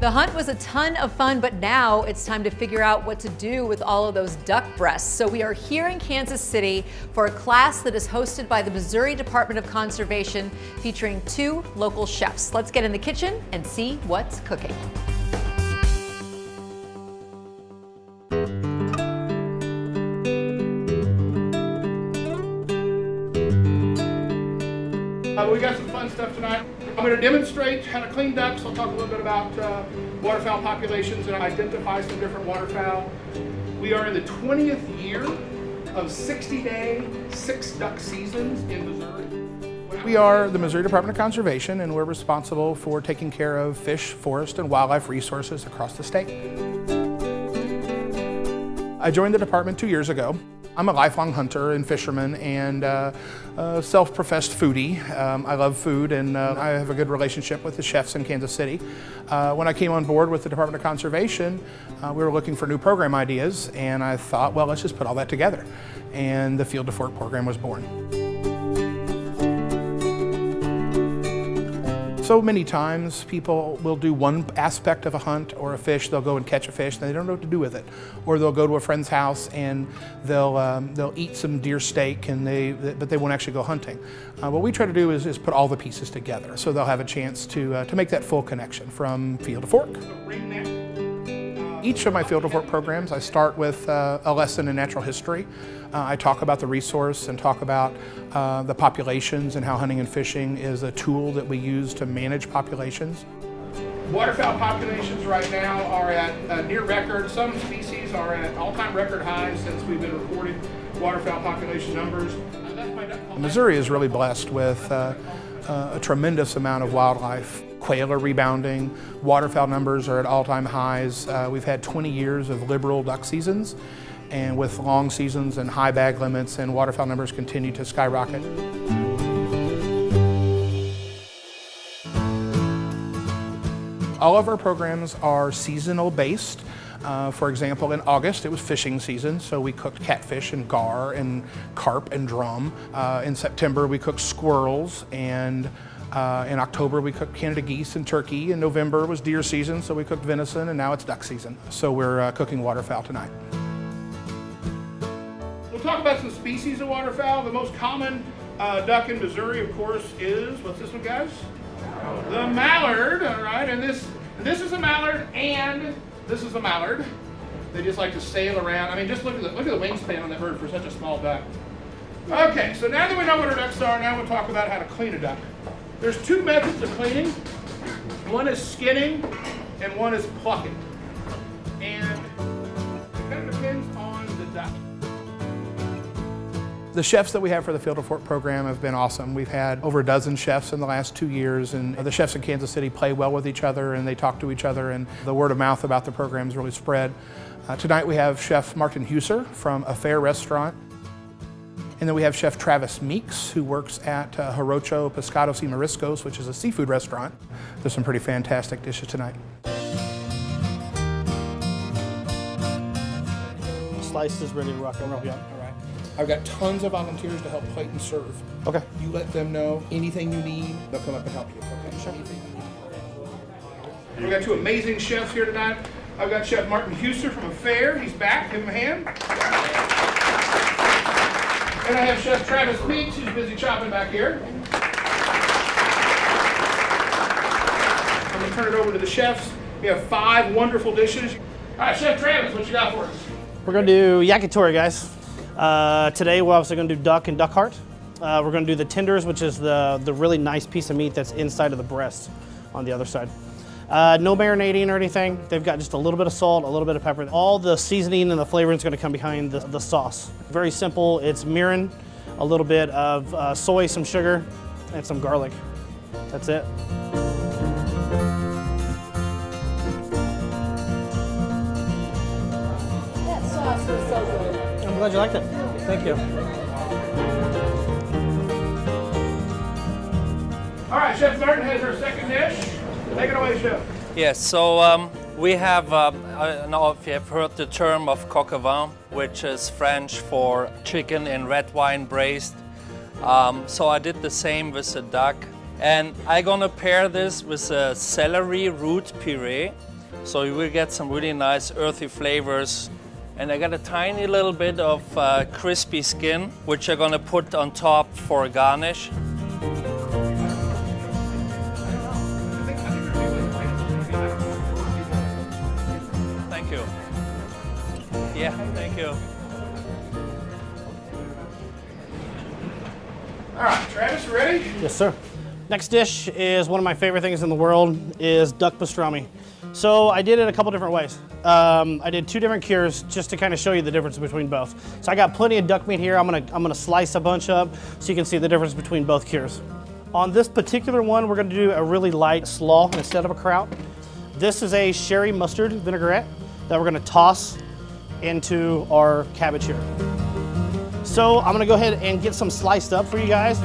The hunt was a ton of fun, but now it's time to figure out what to do with all of those duck breasts. So we are here in Kansas City for a class that is hosted by the Missouri Department of Conservation, featuring 2 local chefs. Let's get in the kitchen and see what's cooking. We got some fun stuff tonight. I'm going to demonstrate how to clean ducks. I'll talk a little bit about waterfowl populations and identify some different waterfowl. We are in the 20th year of 60-day, 6-duck seasons in Missouri. We are the Missouri Department of Conservation, and we're responsible for taking care of fish, forest, and wildlife resources across the state. I joined the department 2 years ago. I'm a lifelong hunter and fisherman and self-professed foodie. I love food, and I have a good relationship with the chefs in Kansas City. When I came on board with the Department of Conservation, we were looking for new program ideas, and I thought, well, let's just put all that together. And the Field to Fork program was born. So many times people will do one aspect of a hunt or a fish. They'll go and catch a fish, and they don't know what to do with it. Or they'll go to a friend's house and they'll eat some deer steak, but they won't actually go hunting. What we try to do is put all the pieces together, so they'll have a chance to make that full connection from field to fork. Each of my Field to Fork programs, I start with a lesson in natural history. I talk about the resource and talk about the populations and how hunting and fishing is a tool that we use to manage populations. Waterfowl populations right now are at near record. Some species are at all-time record highs since we've been recording waterfowl population numbers. Missouri is really blessed with a tremendous amount of wildlife. Quail are rebounding, waterfowl numbers are at all-time highs. We've had 20 years of liberal duck seasons, and with long seasons and high bag limits, and waterfowl numbers continue to skyrocket. All of our programs are seasonal based. For example, in August it was fishing season, so we cooked catfish and gar and carp and drum. In September we cooked squirrels, and in October we cooked Canada geese and turkey. In November was deer season, so we cooked venison, and now it's duck season. So we're cooking waterfowl tonight. We'll talk about some species of waterfowl. The most common duck in Missouri, of course, is, what's this one, guys? The mallard, all right, and this is a mallard, and this is a mallard. They just like to sail around. I mean, just look at the wingspan on that bird for such a small duck. Okay, so now that we know what our ducks are, now we'll talk about how to clean a duck. There's 2 methods of cleaning. One is skinning, and one is plucking. And it kind of depends on the duck. The chefs that we have for the Field to Fork program have been awesome. We've had over a dozen chefs in the last 2 years, and the chefs in Kansas City play well with each other, and they talk to each other, and the word of mouth about the program has really spread. Tonight we have Chef Martin Huser from A Fair Restaurant. And then we have Chef Travis Meeks, who works at Jarocho Pescados y Mariscos, which is a seafood restaurant. There's some pretty fantastic dishes tonight. Slice is ready to rock and roll. Yeah. All right. I've got tons of volunteers to help plate and serve. Okay. You let them know anything you need, they'll come up and help you. Okay. Sure. We've got 2 amazing chefs here tonight. I've got Chef Martin Huser from A Fair. He's back. Give him a hand. And I have Chef Travis Meeks, who's busy chopping back here. I'm going to turn it over to the chefs. We have 5 wonderful dishes. All right, Chef Travis, what you got for us? We're going to do yakitori, guys. Today we're obviously going to do duck and duck heart. We're going to do the tenders, which is the really nice piece of meat that's inside of the breast on the other side. No marinating or anything. They've got just a little bit of salt, a little bit of pepper. All the seasoning and the flavoring is going to come behind the sauce. Very simple. It's mirin, a little bit of soy, some sugar, and some garlic. That's it. That sauce was so good. I'm glad you liked it. Thank you. All right, Chef Martin has our second dish. Take it away, Chef. Yes, so we have, I don't know if you have heard the term of coq au vin, which is French for chicken in red wine braised. So I did the same with the duck. And I'm gonna pair this with a celery root puree. So you will get some really nice earthy flavors. And I got a tiny little bit of crispy skin, which I'm gonna put on top for a garnish. Thank you. Yeah, thank you. All right, Travis, you ready? Yes, sir. Next dish is one of my favorite things in the world, is duck pastrami. So I did it a couple different ways. I did 2 different cures just to kind of show you the difference between both. So I got plenty of duck meat here. I'm gonna slice a bunch up so you can see the difference between both cures. On this particular one, we're gonna do a really light slaw instead of a kraut. This is a sherry mustard vinaigrette that we're gonna toss into our cabbage here. So I'm gonna go ahead and get some sliced up for you guys.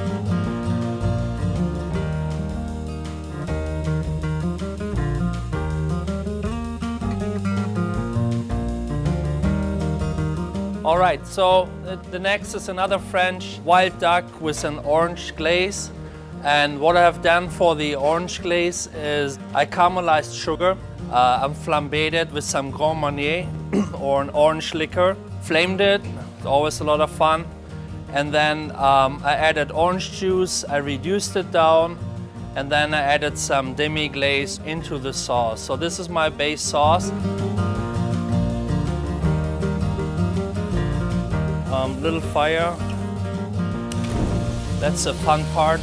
All right, so the next is another French wild duck with an orange glaze. And what I have done for the orange glaze is I caramelized sugar. I'm flambéed it with some Grand Marnier or an orange liquor. Flamed it, it's always a lot of fun. And then I added orange juice, I reduced it down, and then I added some demi-glaze into the sauce. So this is my base sauce. Little fire. That's the fun part.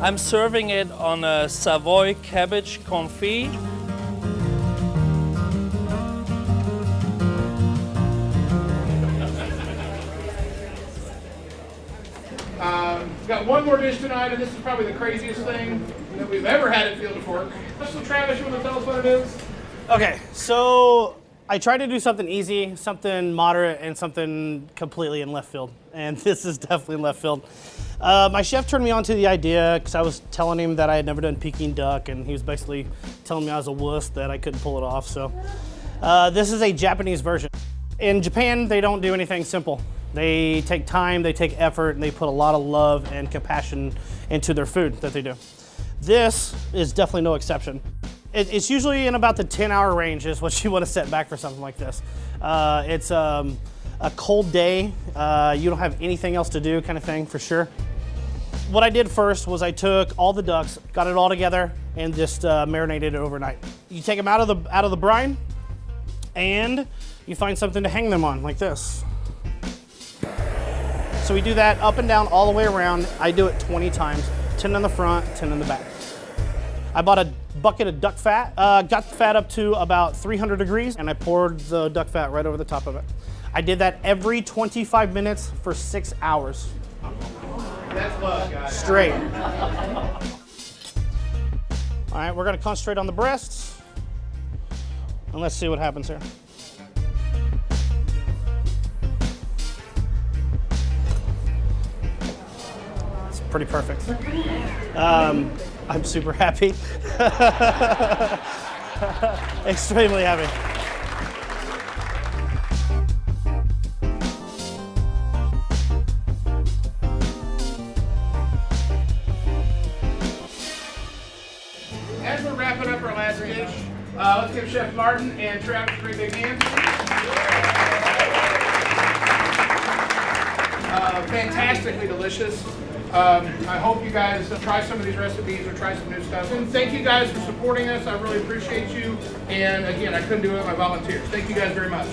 I'm serving it on a Savoy cabbage confit. We've got one more dish tonight, and this is probably the craziest thing that we've ever had at Field of Fork. So Travis, you want to tell us what it is? Okay, so I tried to do something easy, something moderate, and something completely in left field. And this is definitely in left field. My chef turned me on to the idea because I was telling him that I had never done Peking duck, and he was basically telling me I was a wuss that I couldn't pull it off. So this is a Japanese version. In Japan, they don't do anything simple. They take time, they take effort, and they put a lot of love and compassion into their food that they do. This is definitely no exception. It's usually in about the 10-hour range is what you want to set back for something like this. It's a cold day, you don't have anything else to do kind of thing for sure. What I did first was I took all the ducks, got it all together, and just marinated it overnight. You take them out of the brine, and you find something to hang them on like this. So we do that up and down all the way around. I do it 20 times, 10 in the front, 10 in the back. I bought a bucket of duck fat, got the fat up to about 300 degrees, and I poured the duck fat right over the top of it. I did that every 25 minutes for 6 hours. That's love, guys. Straight. All right, we're gonna concentrate on the breasts, and let's see what happens here. Pretty perfect. I'm super happy. Extremely happy. As we're wrapping up our last dish, let's give Chef Martin and Travis a great big hand. Fantastically delicious. I hope you guys try some of these recipes or try some new stuff. And thank you guys for supporting us. I really appreciate you. And again, I couldn't do it with my volunteers. Thank you guys very much.